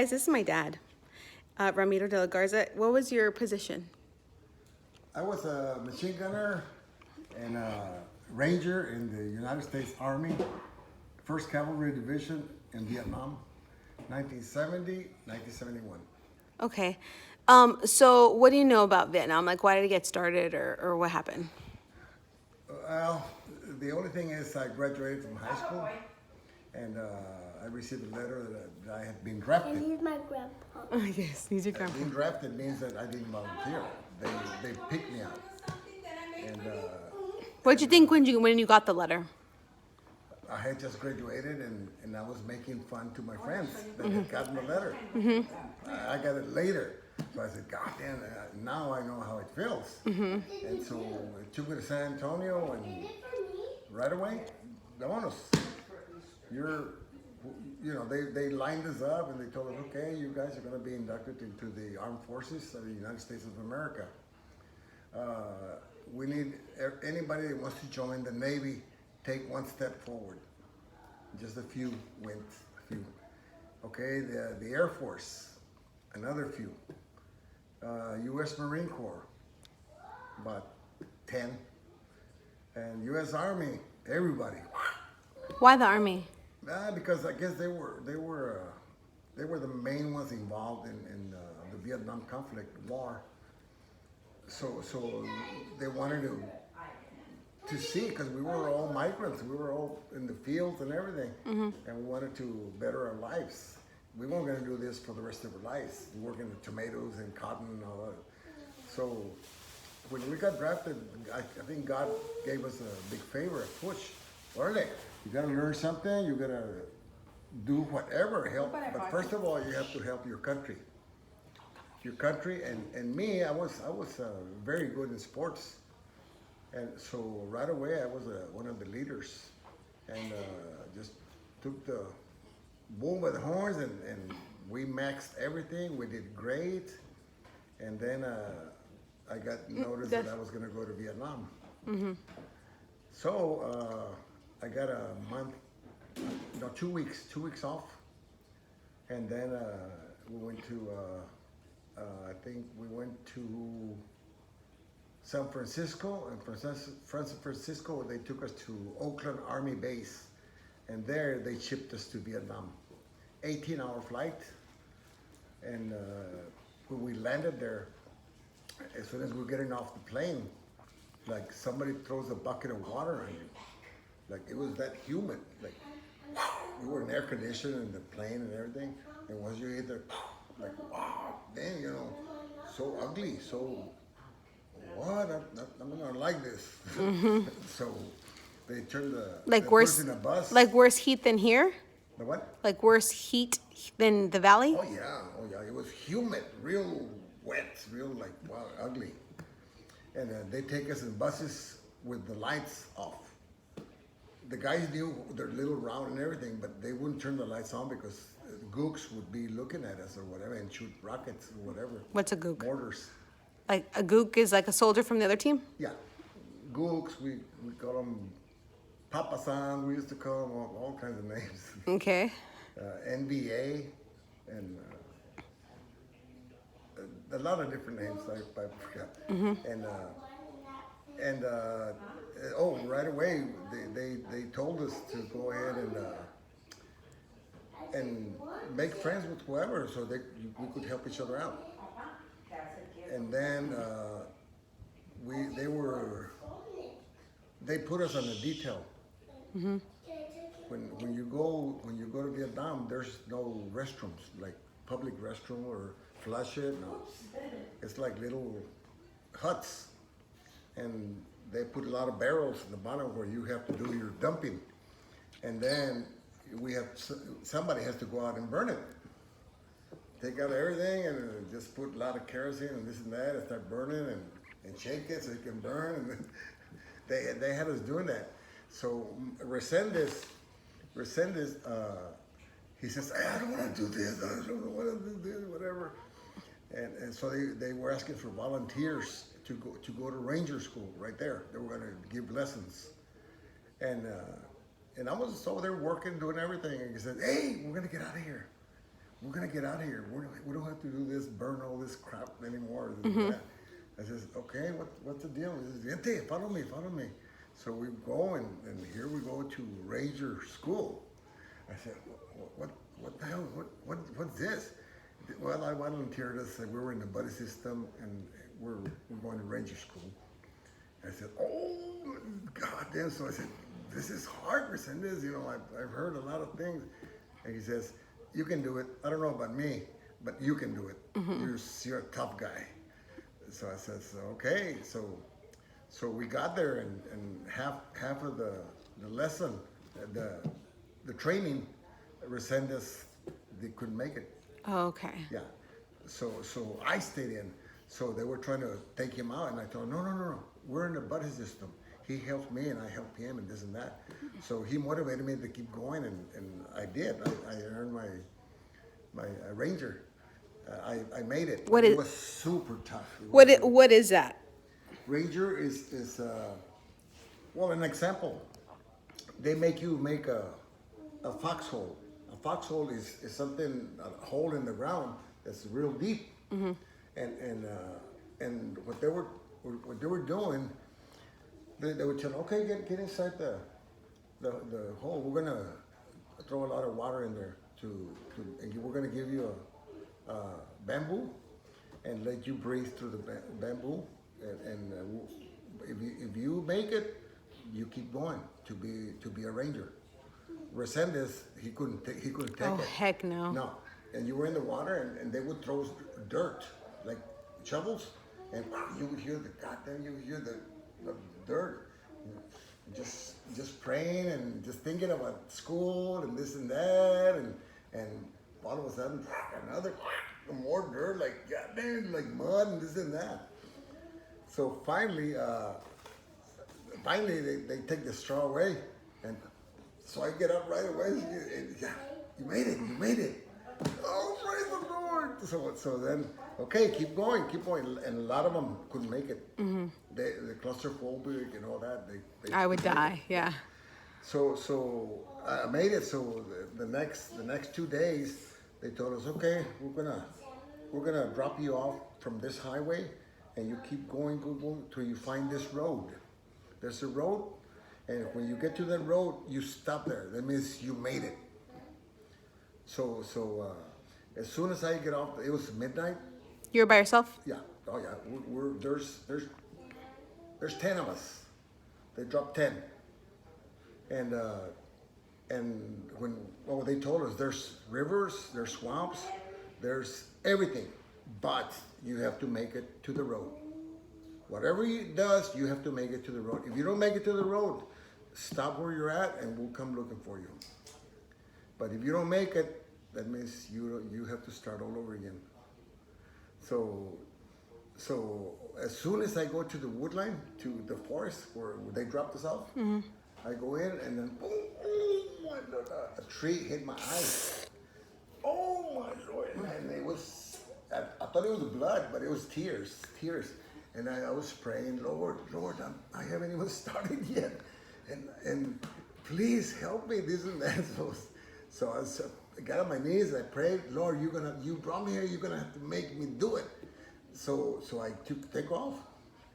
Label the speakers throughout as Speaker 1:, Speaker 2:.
Speaker 1: Guys, this is my dad, Ramiro de la Garza. What was your position?
Speaker 2: I was a machine gunner and a ranger in the United States Army, 1st Cavalry Division in Vietnam, 1970, 1971.
Speaker 1: Okay. So what do you know about Vietnam? Like, why did it get started, or what happened?
Speaker 2: Well, the only thing is I graduated from high school and I received a letter that I had been
Speaker 3: And
Speaker 2: drafted.
Speaker 3: he's my grandpa.
Speaker 1: Oh, yes, he's your grandpa.
Speaker 2: Being drafted means that I didn't volunteer. They picked me out. And
Speaker 1: What'd you think when you got the letter?
Speaker 2: I had just graduated and I was making fun to my friends that had gotten the letter. I got it later. So I said, God damn, now I know how it feels. And so it took me to San Antonio and right away, vámonos. They lined us up and they told us, okay, you guys are going to be inducted into the Armed Forces of the United States of America. We need anybody that wants to join the Navy, take one step forward. Just a few went, a few. Okay, the Air Force, another few. U.S. Marine Corps, about 10. And U.S. Army, everybody.
Speaker 1: Why the Army?
Speaker 2: Because I guess they were the main ones involved in the Vietnam conflict war. So they wanted to see, because we were all migrants, we were all in the fields and everything, and we wanted to better our lives. We weren't going to do this for the rest of our lives, working with tomatoes and cotton and all that. So when we got drafted, I think God gave us a big favor, a push. Orale, you got to learn something, you got to do whatever, help. But first of all, you have to help your country. Your country, and me, I was very good in sports. And so right away, I was one of the leaders, and just took the bull by the horns, and we maxed everything. We did great, and then I got notice that I was going to go to Vietnam. So I got a month, 2 weeks off, and then we went to. I think we went to San Francisco, and from San Francisco they took us to Oakland Army Base, and there they shipped us to Vietnam. 18-hour flight, and when we landed there, as soon as we're getting off the plane, like somebody throws a bucket of water on you. Like it was that humid. Like we were in air conditioning in the plane and everything, and once you hit there, like wow, damn, so ugly, so what? I'm not like this. So they turned the
Speaker 1: worse
Speaker 2: in a bus.
Speaker 1: like worse heat than here?
Speaker 2: The what?
Speaker 1: Like worse heat than the valley?
Speaker 2: Oh yeah. It was humid, real wet, real like wow, ugly. And they take us in buses with the lights off. The guys knew their little route and everything, but they wouldn't turn the lights on because gooks would be looking at us or whatever and shoot rockets or whatever.
Speaker 1: What's a gook?
Speaker 2: Mortars.
Speaker 1: Like a gook is like a soldier from the other team?
Speaker 2: Yeah. Gooks, we call them Papa-san, we used to call them all kinds of names.
Speaker 1: Okay.
Speaker 2: NBA, and a lot of different names I forgot. And right away they told us to go ahead and make friends with whoever, so we could help each other out. And then they put us on a detail. When you go to Vietnam, there's no restrooms, like public restroom or flush it. No, it's like little huts, and they put a lot of barrels in the bottom where you have to do your dumping, and then somebody has to go out and burn it. Take out everything and just put a lot of kerosene and this and that and start burning and shake it so it can burn. And they had us doing that. So Resendez, he says, I don't want to do this, I don't want to do this, whatever. And so they were asking for volunteers to go to Ranger School right there. They were going to give lessons. And I was over there working, doing everything. And he said, hey, we're going to get out of here. we're gonna get out of here. We don't have to do this, burn all this crap anymore. This and that. I says, okay, what's the deal? He says, Vente, follow me. So we go, and here we go to Ranger School. I said, what the hell? What's this? Well, I volunteered us. We were in the buddy system, and we're going to Ranger School. I said, oh, God damn. So I said, this is hard, Resendez. You know, I've heard a lot of things. And he says, you can do it. I don't know about me, but you can do it. You're a tough guy. So I said, okay. So we got there, and half of the lesson, the training, Resendez, they couldn't make it.
Speaker 1: Okay.
Speaker 2: Yeah. So I stayed in. So they were trying to take him out, and I told him, no. We're in the buddy system. He helped me, and I helped him, and this and that. So he motivated me to keep going, and I did. I earned my Ranger. I made it. It was super tough.
Speaker 1: What is that?
Speaker 2: Ranger is well, an example. They make you make a foxhole. A foxhole is something, a hole in the ground that's real deep. And what they were doing, they would tell, okay, get inside the hole. We're gonna throw a lot of water in there and we're gonna give you a bamboo and let you breathe through the bamboo. And if you make it, you keep going to be a ranger. Resendez, he couldn't take it.
Speaker 1: Oh, heck no.
Speaker 2: No, and you were in the water, and they would throw dirt, like shovels, and you would hear the dirt. Just praying and just thinking about school and this and that, and all of a sudden another more dirt, like goddamn, like mud and this and that. So finally they take the straw away, and so I get up right away. And, yeah, you made it. Oh, praise the Lord. So then, okay, keep going. And a lot of them couldn't make it. The claustrophobic and all that. They
Speaker 1: I would die. Yeah.
Speaker 2: So I made it. So the next 2 days, they told us, okay, we're gonna drop you off from this highway, and you keep going till you find this road. There's a road, and when you get to that road, you stop there. That means you made it. So as soon as I get off, it was midnight.
Speaker 1: You're by yourself?
Speaker 2: Yeah. Oh yeah. There's 10 of us. They dropped 10. And when they told us there's rivers, there's swamps, there's everything, but you have to make it to the road. Whatever it does, you have to make it to the road. If you don't make it to the road, stop where you're at, and we'll come looking for you. But if you don't make it, that means you have to start all over again. So as soon as I go to the woodline, to the forest where they dropped us off, I go in, and then boom, a tree hit my eye. Oh my Lord! And it was, I thought it was blood, but it was tears. And I was praying, Lord, I haven't even started yet, and please help me, this and that. So I got on my knees and I prayed, Lord, you brought me here, you're gonna have to make me do it. So I take off,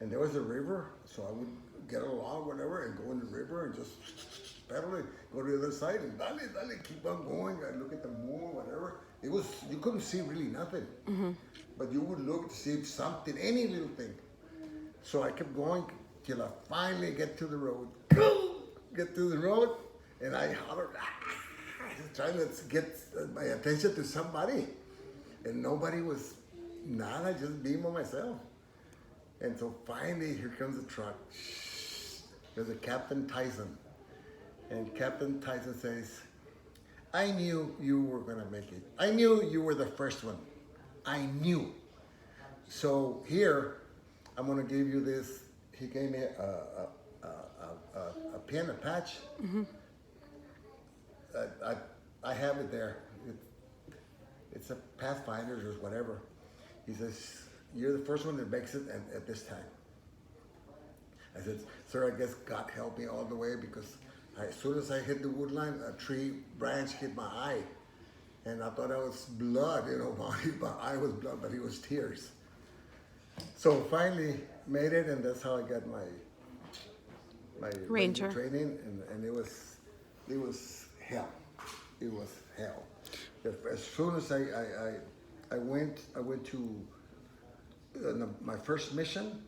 Speaker 2: and there was a river, so I would get a log, whatever, and go in the river and just pedal it, go to the other side, and dale, keep on going. I look at the moon, whatever. You couldn't see really nothing, but you would look to see if something, any little thing. So I kept going till I finally get to the road. And I hollered, trying to get my attention to somebody. And nobody was, nada, just being by myself. And so finally, here comes the truck. There's a Captain Tyson. And Captain Tyson says, I knew you were gonna make it. I knew you were the first one. I knew. So here, I'm gonna give you this. He gave me a pin, a patch. I have it there. It's a Pathfinder's or whatever. He says, you're the first one that makes it at this time. I said, sir, I guess God helped me all the way, because as soon as I hit the wood line, a tree branch hit my eye. And I thought that was blood, my eye was blood, but it was tears. So finally made it, and that's how I got my
Speaker 1: Ranger.
Speaker 2: training, and it was hell. It was hell. As soon as I went to my first mission.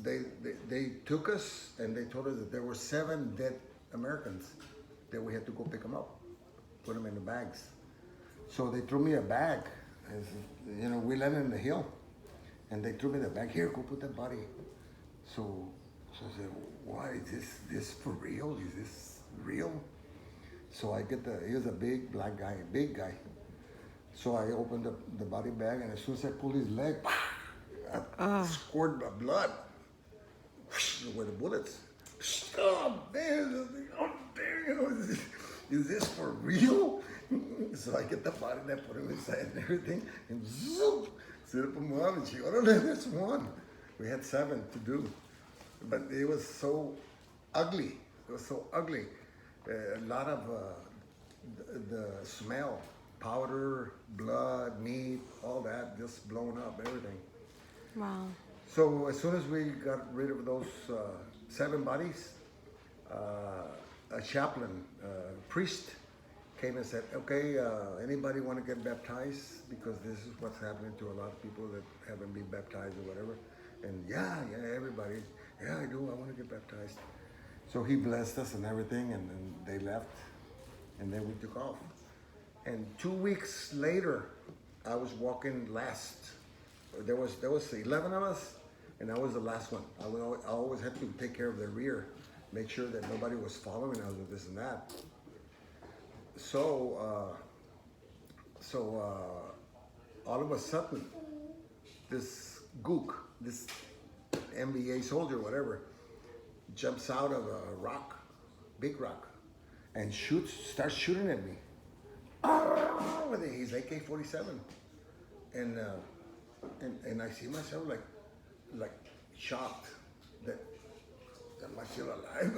Speaker 2: They took us and they told us that there were 7 dead Americans that we had to go pick them up, put them in the bags. So they threw me a bag. We landed in the hill, and they threw me the bag. Here, go put that body. So I said, why is this for real? Is this real? So I get he was a big black guy, a big guy. So I opened the body bag, and as soon as I pulled his leg, I scored blood with the bullets. Oh man! Oh damn! Is this for real? So I get the body and I put him inside and everything, and zoom, sit up him up, and she, oh no, that's one. We had 7 to do, but it was so ugly. It was so ugly. A lot of the smell, powder, blood, meat, all that, just blown up, everything.
Speaker 1: Wow.
Speaker 2: So as soon as we got rid of those 7 bodies, a chaplain, priest, came and said, okay, anybody want to get baptized? Because this is what's happening to a lot of people that haven't been baptized or whatever. And yeah, everybody, yeah, I do, I want to get baptized. So he blessed us and everything, and then they left, and then we took off. And 2 weeks later, I was walking last. There was 11 of us, and I was the last one. I always had to take care of the rear, make sure that nobody was following us with this and that. So all of a sudden, this gook, this NBA soldier, whatever, jumps out of a rock, big rock, and starts shooting at me. With his AK-47, and I see myself like shocked that am I still alive?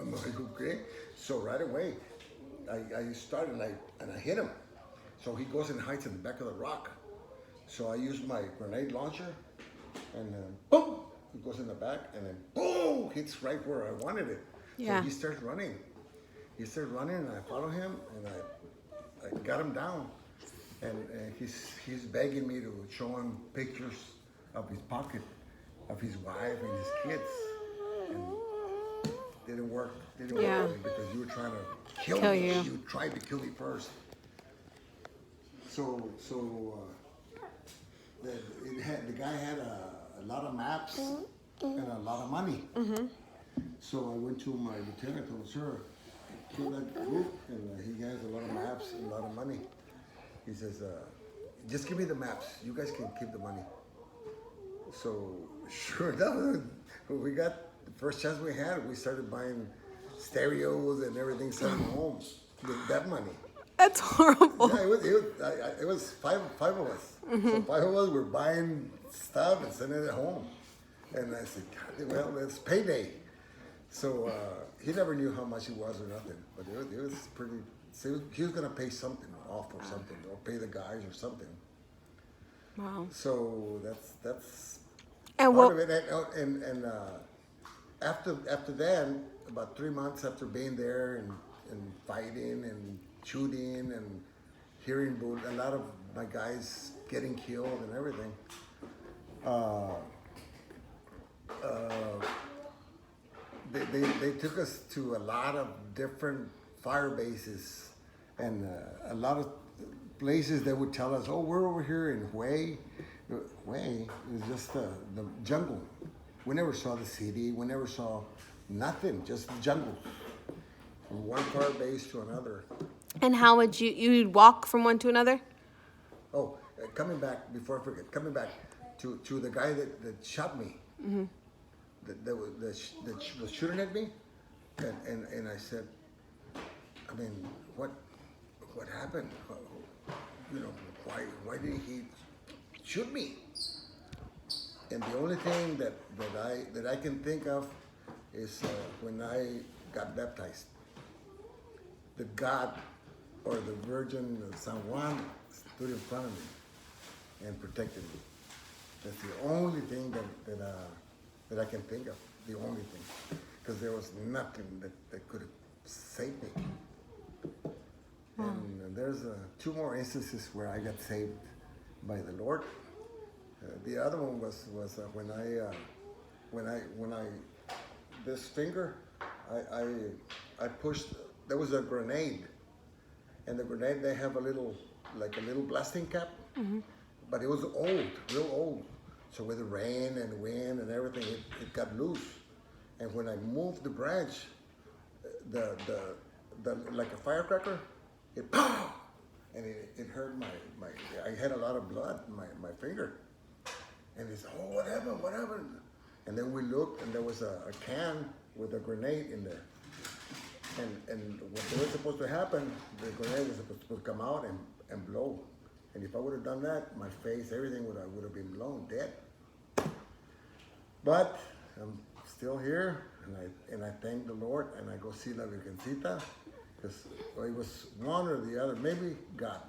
Speaker 2: Am I okay? So right away, I started and I hit him. So he goes and hides in the back of the rock. So I use my grenade launcher, and boom, he goes in the back, and then boom, hits right where I wanted it.
Speaker 1: Yeah.
Speaker 2: So he starts running. And I follow him, and I got him down, and he's begging me to show him pictures of his pocket, of his wife and his kids, and didn't work.
Speaker 1: Yeah.
Speaker 2: Work because you were trying to kill me.
Speaker 1: you.
Speaker 2: You tried to kill me first. So the guy had a lot of maps and a lot of money. So I went to my lieutenant and told him, sir, kill that group, and he has a lot of maps and a lot of money. He says, just give me the maps. You guys can keep the money. So sure enough, we got the first chance we had. We started buying stereos and everything, sending them home with that money.
Speaker 1: That's horrible.
Speaker 2: Yeah, it was five of us. So 5 of us were buying stuff and sending it home. And I said, God, well, it's payday. So he never knew how much it was or nothing, but it was pretty. So he was gonna pay something off or something, or pay the guys or something.
Speaker 1: Wow.
Speaker 2: So that's
Speaker 1: And
Speaker 2: part
Speaker 1: what?
Speaker 2: of it. And after that, about 3 months after being there and fighting and shooting and hearing a lot of my guys getting killed and everything. They took us to a lot of different fire bases and a lot of places that would tell us, oh, we're over here in Hue. Hue is just the jungle. We never saw the city. We never saw nothing, just the jungle. From one fire base to another.
Speaker 1: And how would you'd walk from one to another?
Speaker 2: Oh, coming back, before I forget, coming back to the guy that shot me. That was shooting at me, and I said, I mean, what happened? Why did he shoot me? And the only thing that I can think of is when I got baptized. That God or the Virgin San Juan stood in front of me and protected me. That's the only thing that I can think of. The only thing, because there was nothing that could have saved me. And there's two more instances where I got saved by the Lord. The other one was when I this finger, I pushed. There was a grenade, and the grenade they have a little blasting cap, but it was old, real old. So with the rain and wind and everything, it got loose. And when I moved the branch, the like a firecracker, it pow, and it hurt my. I had a lot of blood in my finger. And he said, "Oh, what happened? And then we looked, and there was a can with a grenade in there. And what was supposed to happen, the grenade was supposed to come out and blow. And if I would have done that, my face, everything would have been blown, dead. But I'm still here, and I thank the Lord, and I go see La Virgencita, because it was one or the other, maybe God.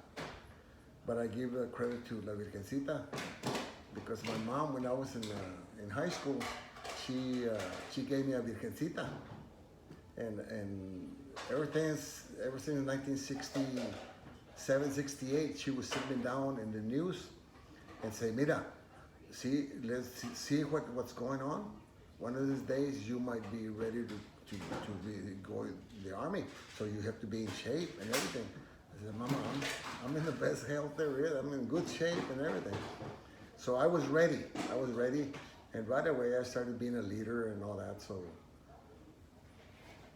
Speaker 2: But I give credit to La Virgencita, because my mom, when I was in high school, she gave me a Virgencita, and ever since 1967, 68, she was sitting down in the news and say, "Mira, let's see what's going on. One of these days you might be ready to go in the army, so you have to be in shape and everything." I said, "Mama, I'm in the best health there is. I'm in good shape and everything." So I was ready, and right away I started being a leader and all that, so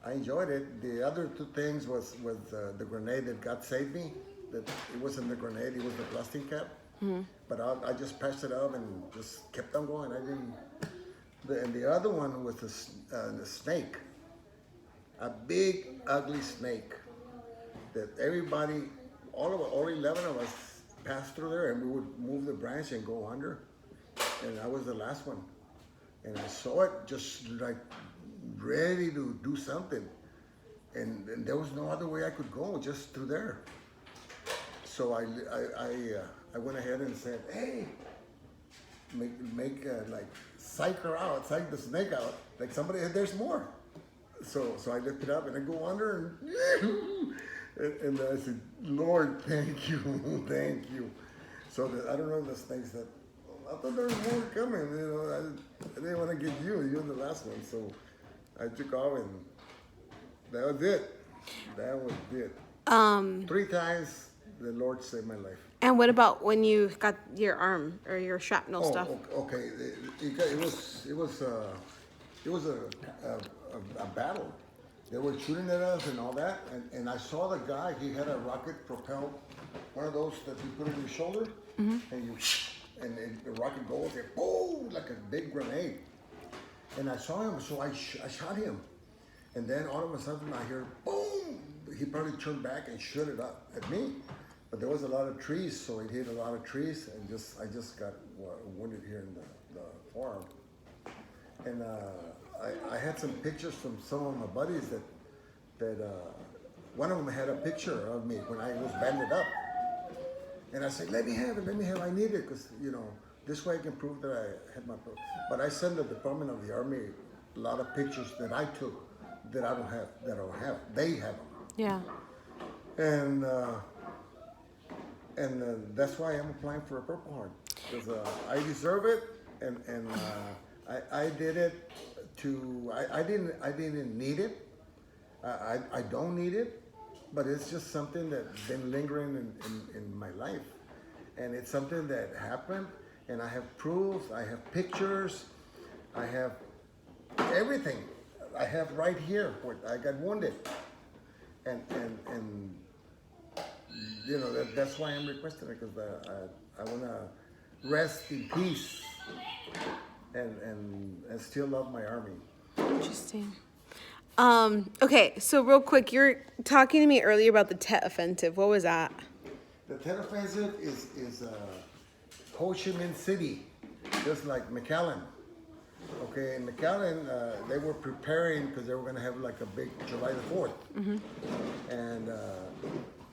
Speaker 2: I enjoyed it. The other two things was the grenade that God saved me. That it wasn't the grenade, it was the plastic cap. But I just patched it up and just kept on going. I didn't. And the other one was the snake, a big ugly snake that everybody, all 11 of us passed through there, and we would move the branch and go under. And I was the last one, and I saw it just like ready to do something, and there was no other way I could go, just through there. So I went ahead and said, "Hey, make like psych the snake out, like somebody, there's more." So I lifted up and I go under, and I said, "Lord, thank you, thank you." So I don't know the snakes that. I thought there was more coming. I didn't want to get you. You're the last one, so I took off, and that was it. That was it. 3 times the Lord saved my life.
Speaker 1: And what about when you got your arm or your shrapnel stuff?
Speaker 2: Okay. It was a battle. They were shooting at us and all that, and I saw the guy. He had a rocket propelled, one of those that you put on your shoulder, and the rocket goes and boom, like a big grenade. And I saw him, so I shot him, and then all of a sudden I hear boom. He probably turned back and shot it up at me, but there was a lot of trees, so it hit a lot of trees, and I just got wounded here in the forearm. And I had some pictures from some of my buddies that one of them had a picture of me when I was banded up. And I said, let me have it, I need it, because, this way I can prove that I had my, but I sent the Department of the Army a lot of pictures that I took that I don't have, they have them.
Speaker 1: Yeah.
Speaker 2: And that's why I'm applying for a Purple Heart, because I deserve it, and I did it I didn't need it. I don't need it, but it's just something that's been lingering in my life, and it's something that happened, and I have proof, I have pictures, I have everything. I have right here where I got wounded, and that's why I'm requesting it, because I want to rest in peace and still love my army.
Speaker 1: Interesting. Okay, so real quick, you were talking to me earlier about the Tet Offensive. What was that?
Speaker 2: The Tet Offensive is Ho Chi Minh City, just like McAllen. Okay, in McAllen, they were preparing because they were going to have like a big July the 4th. And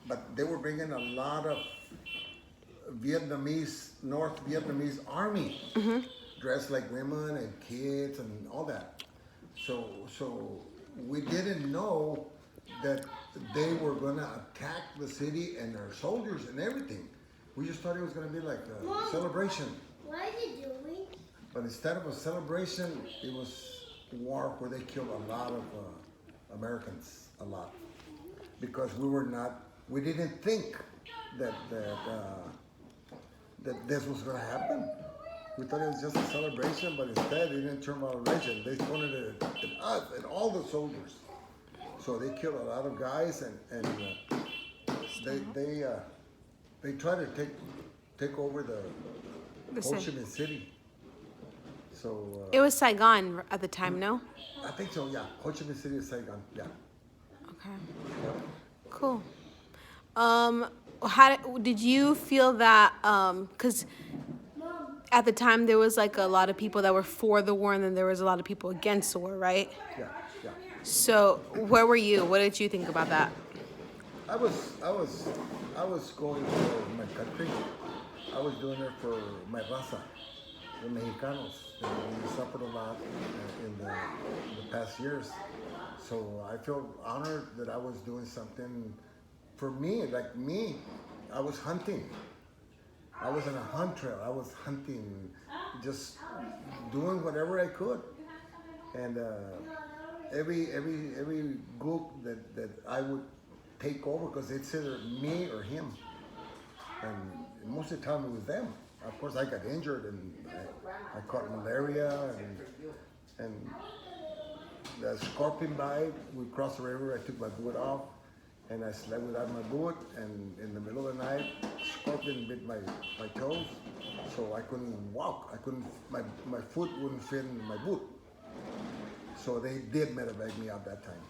Speaker 2: but they were bringing a lot of North Vietnamese army, dressed like women and kids and all that. So we didn't know that they were gonna attack the city and our soldiers and everything. We just thought it was gonna be like a celebration.
Speaker 3: What are you doing?
Speaker 2: But instead of a celebration, it was war where they killed a lot of Americans, a lot, because we didn't think that this was going to happen. We thought it was just a celebration, but instead it didn't turn out a legend. They pointed it at us and all the soldiers. So they killed a lot of guys, and they tried to take over
Speaker 1: The
Speaker 2: Ho Chi
Speaker 1: Sai-
Speaker 2: Minh City. So
Speaker 1: It was Saigon at the time, no?
Speaker 2: I think so. Yeah, Ho Chi Minh City is Saigon. Yeah.
Speaker 1: Okay. Cool. How did you feel that? Because at the time there was like a lot of people that were for the war, and then there was a lot of people against the war, right?
Speaker 2: Yeah. Yeah.
Speaker 1: So where were you? What did you think about that?
Speaker 2: I was going for my country. I was doing it for my raza, the Mexicanos. We suffered a lot in the past years. So I feel honored that I was doing something for me, like me. I was hunting. I was on a hunt trail. I was hunting, just doing whatever I could. And every group that I would take over, because it's either me or him. And most of the time it was them. Of course, I got injured and I caught malaria and the scorpion bite. We crossed the river. I took my boot off and I slept without my boot. And in the middle of the night, scorpion bit my toes, so I couldn't walk. My foot wouldn't fit in my boot. So they did medevac me out that time.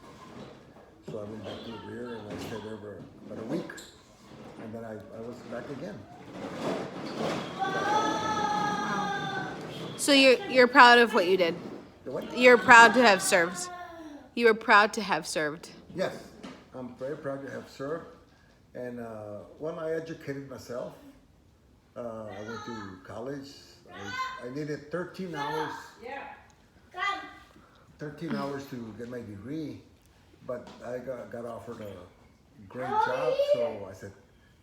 Speaker 2: So I went back to the rear and I stayed there for about a week. And then I was back again.
Speaker 1: So you're proud of what you did.
Speaker 2: The what?
Speaker 1: You're proud to have served. You were proud to have served.
Speaker 2: Yes, I'm very proud to have served. And when I educated myself, I went to college. I needed 13 hours. 13 hours to get my degree, but I got offered a great job, so I said,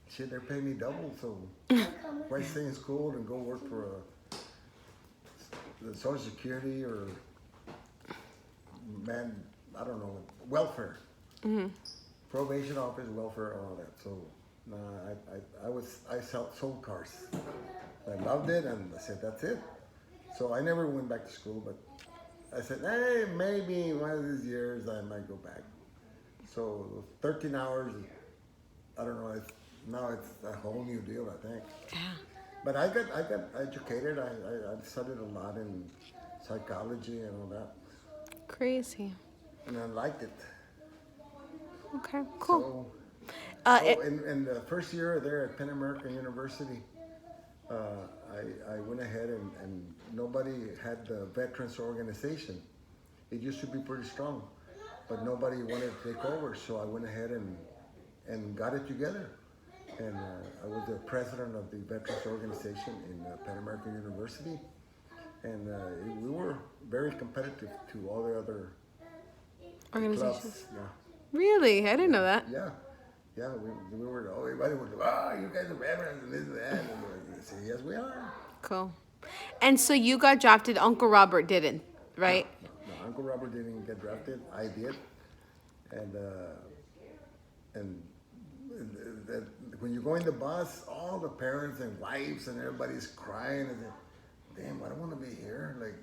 Speaker 2: shit, they're paying me double, so why stay in school and go work for the Social Security or, I don't know, welfare. Probation office, welfare, all that. So I sold cars. I loved it, and I said, that's it. So I never went back to school, but I said, hey, maybe one of these years I might go back. So 13 hours, I don't know, now it's a whole new deal, I think.
Speaker 1: Yeah.
Speaker 2: But I got educated. I studied a lot in psychology and all that,
Speaker 1: Crazy.
Speaker 2: and I liked it.
Speaker 1: Okay, cool.
Speaker 2: So in the first year there at Penn American University, I went ahead and nobody had the veterans organization. It used to be pretty strong, but nobody wanted to take over. So I went ahead and got it together. And I was the president of the veterans organization in Penn American University. And we were very competitive to all the other
Speaker 1: Organizations.
Speaker 2: clubs. Yeah.
Speaker 1: Really? I didn't know that.
Speaker 2: Yeah, we were, everybody would go, you guys are veterans and this and that. And I said, yes, we are.
Speaker 1: Cool. And so you got drafted. Uncle Robert didn't, right?
Speaker 2: No, Uncle Robert didn't get drafted. I did. And when you go in the bus, all the parents and wives and everybody's crying and damn, I don't want to be here. Like,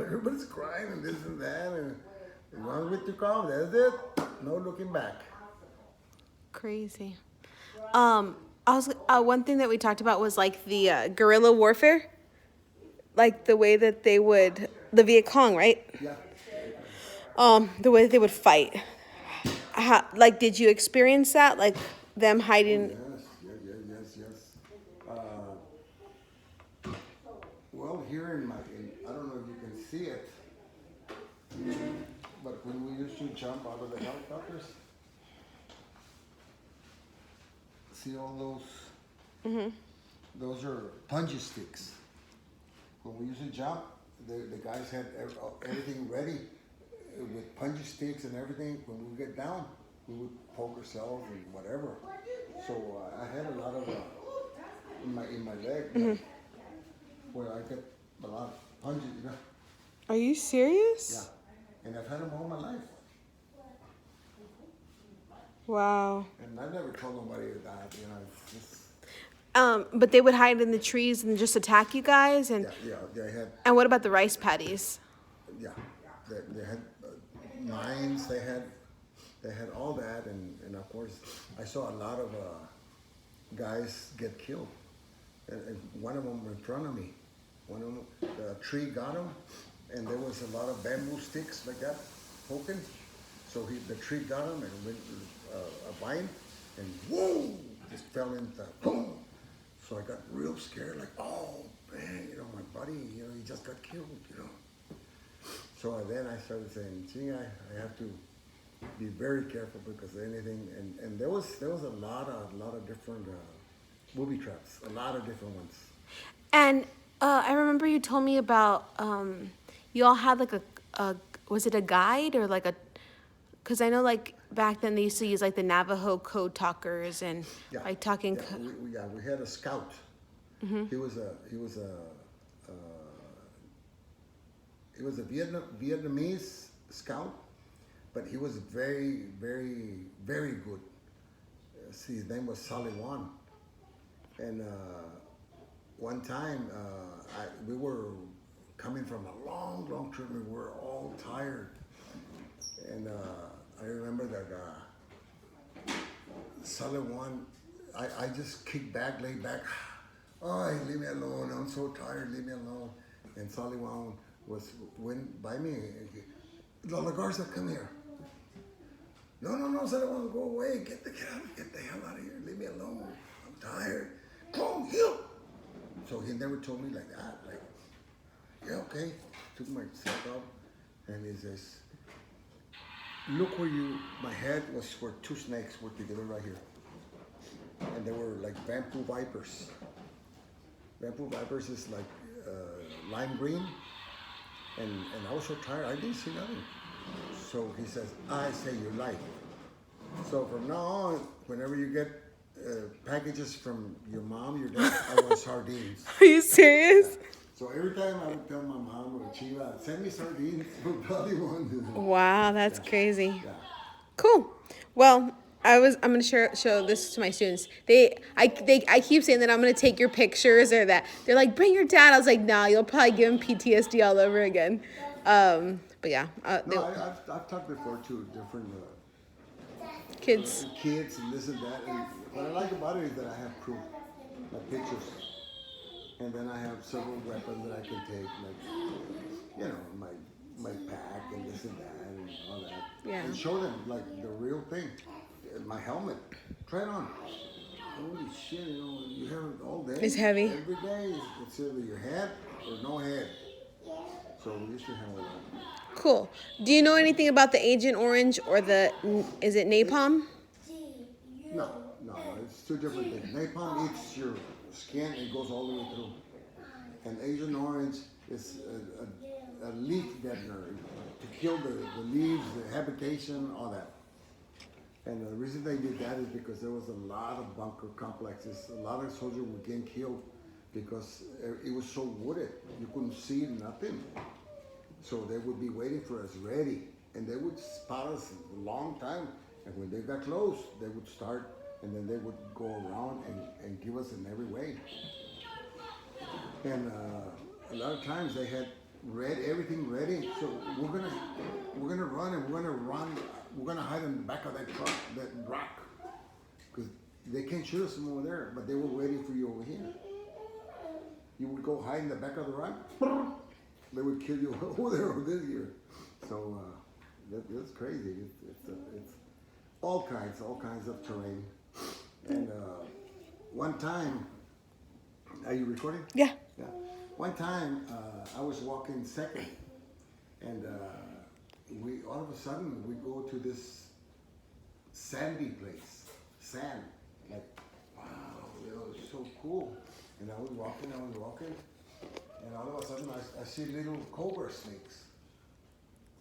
Speaker 2: everybody's crying and this and that. And one with your car, that's it. No looking back.
Speaker 1: Crazy. One thing that we talked about was like the guerrilla warfare, like the way that they would, the Viet Cong, right?
Speaker 2: Yeah.
Speaker 1: The way that they would fight. Like, did you experience that? Like them hiding?
Speaker 2: Yes. Well, here I don't know if you can see it, but when we used to jump out of the helicopters, see all those are punji sticks. When we used to jump, the guys had everything ready with punji sticks and everything. When we get down, we would poke ourselves and whatever. So I had a lot of in my leg where I get a lot of punji, you know.
Speaker 1: Are you serious?
Speaker 2: Yeah, and I've had them all my life.
Speaker 1: Wow.
Speaker 2: And I never told nobody that, you know. It's just,
Speaker 1: But they would hide in the trees and just attack you guys. And
Speaker 2: they had.
Speaker 1: And what about the rice paddies?
Speaker 2: Yeah, they had mines. They had all that, and of course, I saw a lot of guys get killed. And one of them in front of me. One of them, the tree got him, and there was a lot of bamboo sticks like that poking. So the tree got him and went a vine, and whoa, just fell into boom. So I got real scared, like, oh man, you know, my buddy, you know, he just got killed, you know. So then I started saying, gee, I have to be very careful because anything, and there was a lot of different booby traps, a lot of different ones.
Speaker 1: And I remember you told me about you all had like a was it a guide or like a, because I know like back then they used to use like the Navajo code talkers and like talking.
Speaker 2: We had a scout. He was a Vietnamese scout, but he was very, very, very good. See, his name was Sally Wan. And one time we were coming from a long trip. We were all tired. And I remember that Sally Wan, I just kicked back, laid back. Oh, leave me alone. I'm so tired. Leave me alone. And Sally Wan went by me. Lola Garza, come here. No, Sally Wan, go away. Get the hell out of here. Leave me alone. I'm tired. Come here. So he never told me like that. Like, yeah, okay. Took my sack off, and he says, look where my head was where two snakes were together right here. And they were like bamboo vipers. Bamboo vipers is like lime green. And I was so tired, I didn't see nothing. So he says, I say your life. So from now on, whenever you get packages from your mom, your dad, I want sardines.
Speaker 1: Are you serious?
Speaker 2: Yeah. So every time I would tell my mom or Chiva, send me sardines for bloody one.
Speaker 1: Wow, that's crazy.
Speaker 2: Yeah.
Speaker 1: Cool. Well, I'm gonna show this to my students. I keep saying that I'm gonna take your pictures or that. They're like, bring your dad. I was like, nah, you'll probably give him PTSD all over again. But yeah.
Speaker 2: No, I've talked before to different
Speaker 1: kids
Speaker 2: and this and that. And what I like about it is that I have proof, like pictures. And then I have several weapons that I can take, like, you know, my pack and this and that and all that.
Speaker 1: Yeah.
Speaker 2: And show them, like, the real thing. My helmet. Try it on. Holy shit, you know, you have it all day.
Speaker 1: It's heavy.
Speaker 2: Every day. It's either your head or no head. So we used to have all that.
Speaker 1: Cool. Do you know anything about the Agent Orange or is it napalm?
Speaker 2: No, it's two different things. Napalm eats your skin and goes all the way through. And Agent Orange is a leaf deadener to kill the leaves, the habitation, all that. And the reason they did that is because there was a lot of bunker complexes. A lot of soldiers were getting killed because it was so wooded. You couldn't see nothing. So they would be waiting for us ready. And they would spot us a long time. And when they got close, they would start, and then they would go around and give us in every way. And a lot of times they had everything ready. So we're gonna run and we're gonna hide in the back of that truck, that rock, because they can't shoot us from over there, but they were waiting for you over here. You would go hide in the back of the rock, they would kill you over there over this year. So that's crazy. It's all kinds of terrain. And one time, are you recording?
Speaker 1: Yeah.
Speaker 2: Yeah. One time, I was walking second, and we all of a sudden we go to this sandy place, sand, like so cool. And I was walking, and all of a sudden I see little cobra snakes.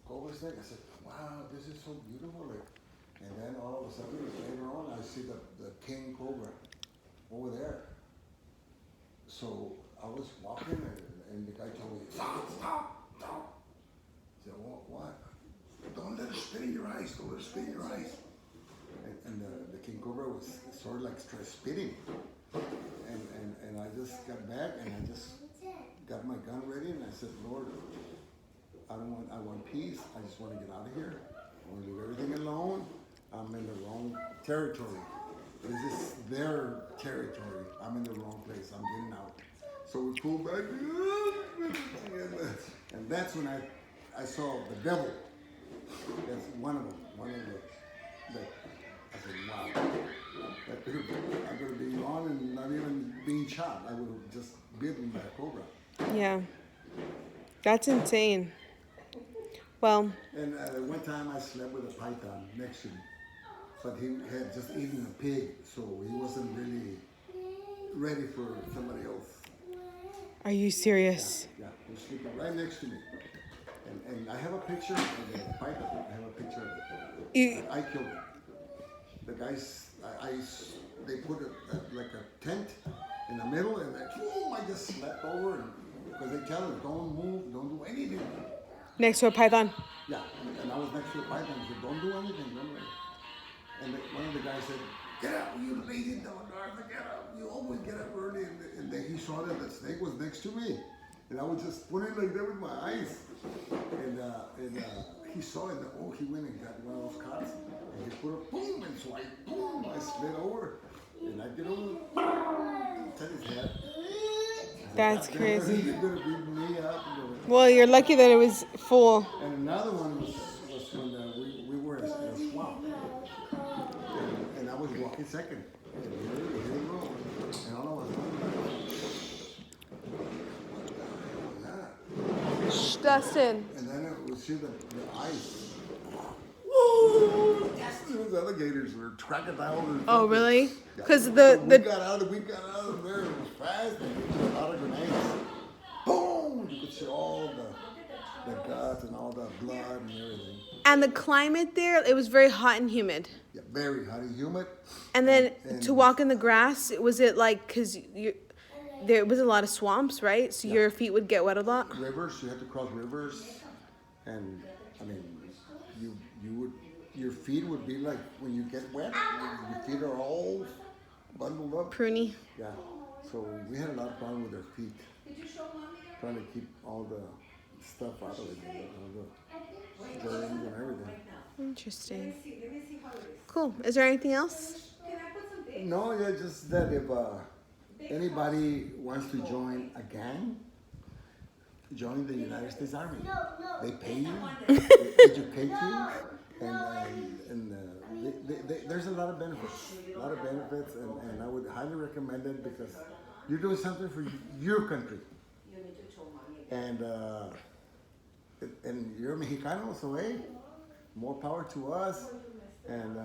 Speaker 2: Cobra snake. I said, wow, this is so beautiful. Like, and then all of a sudden later on I see the king cobra over there. So I was walking and the guy told me, stop. I said, what? Don't let it spit in your eyes. Don't let it spit in your eyes. And the king cobra was sort of like spitting. And I just got back and I just got my gun ready and I said, Lord, I want peace. I just want to get out of here. I want to leave everything alone. I'm in the wrong territory. This is their territory. I'm in the wrong place. I'm getting out. So we pulled back. And that's when I saw the devil. That's one of them. I said, wow. I could have been on and not even being shot. I would have just bitten that cobra.
Speaker 1: Yeah. That's insane. Well.
Speaker 2: And one time I slept with a python next to me. But he had just eaten a pig, so he wasn't really ready for somebody else.
Speaker 1: Are you serious?
Speaker 2: Yeah, he was sleeping right next to me. And I have a picture of the python. I have a picture of it. I killed it. The guys, they put like a tent in the middle, and I just slept over, because they tell us, don't move, don't do anything.
Speaker 1: Next to a python?
Speaker 2: Yeah, and I was next to a python. I said, don't do anything, don't do anything. And one of the guys said, get up, you lazy dog, Arthur, get up. You always get up early. And then he saw that the snake was next to me. And I was just putting it like that with my eyes. And he saw it, and he went and got one of those cots. And he put a boom, and so I slid over. And I get over, touch his head.
Speaker 1: That's crazy.
Speaker 2: He's gonna beat me up.
Speaker 1: Well, you're lucky that it was full.
Speaker 2: And another one was when we were in a swamp. And I was walking second. And here we go. And all of a sudden, what the hell was that?
Speaker 1: Shh, Dustin.
Speaker 2: And then it was see the ice. Woo! It was alligators or crocodiles.
Speaker 1: Oh, really? Because
Speaker 2: we
Speaker 1: the
Speaker 2: got out of there. It was fast. And there was a lot of grenades. Boom! You could see all the guts and all the blood and everything.
Speaker 1: and the climate there, it was very hot and humid.
Speaker 2: Yeah, very hot and humid.
Speaker 1: And then to walk in the grass, was it like, because there was a lot of swamps, right? So your feet would get wet a lot?
Speaker 2: Rivers, you had to cross rivers. And, I mean, your feet would be like, when you get wet, your feet are all bundled up.
Speaker 1: Pruny.
Speaker 2: Yeah, so we had a lot of problem with our feet. Trying to keep all the stuff out of it, all the germs and everything.
Speaker 1: Interesting. Cool. Is there anything else?
Speaker 2: No, yeah, just that if anybody wants to join a gang, join the United States Army. They pay you, they educate you, and there's a lot of benefits. And I would highly recommend it because you're doing something for your country. And you're a Mexicano, so hey, more power to us. And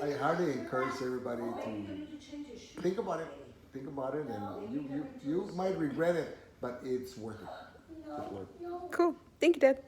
Speaker 2: I highly encourage everybody to think about it. Think about it, and you might regret it, but it's worth it. It's worth it.
Speaker 1: Cool. Thank you, Dad.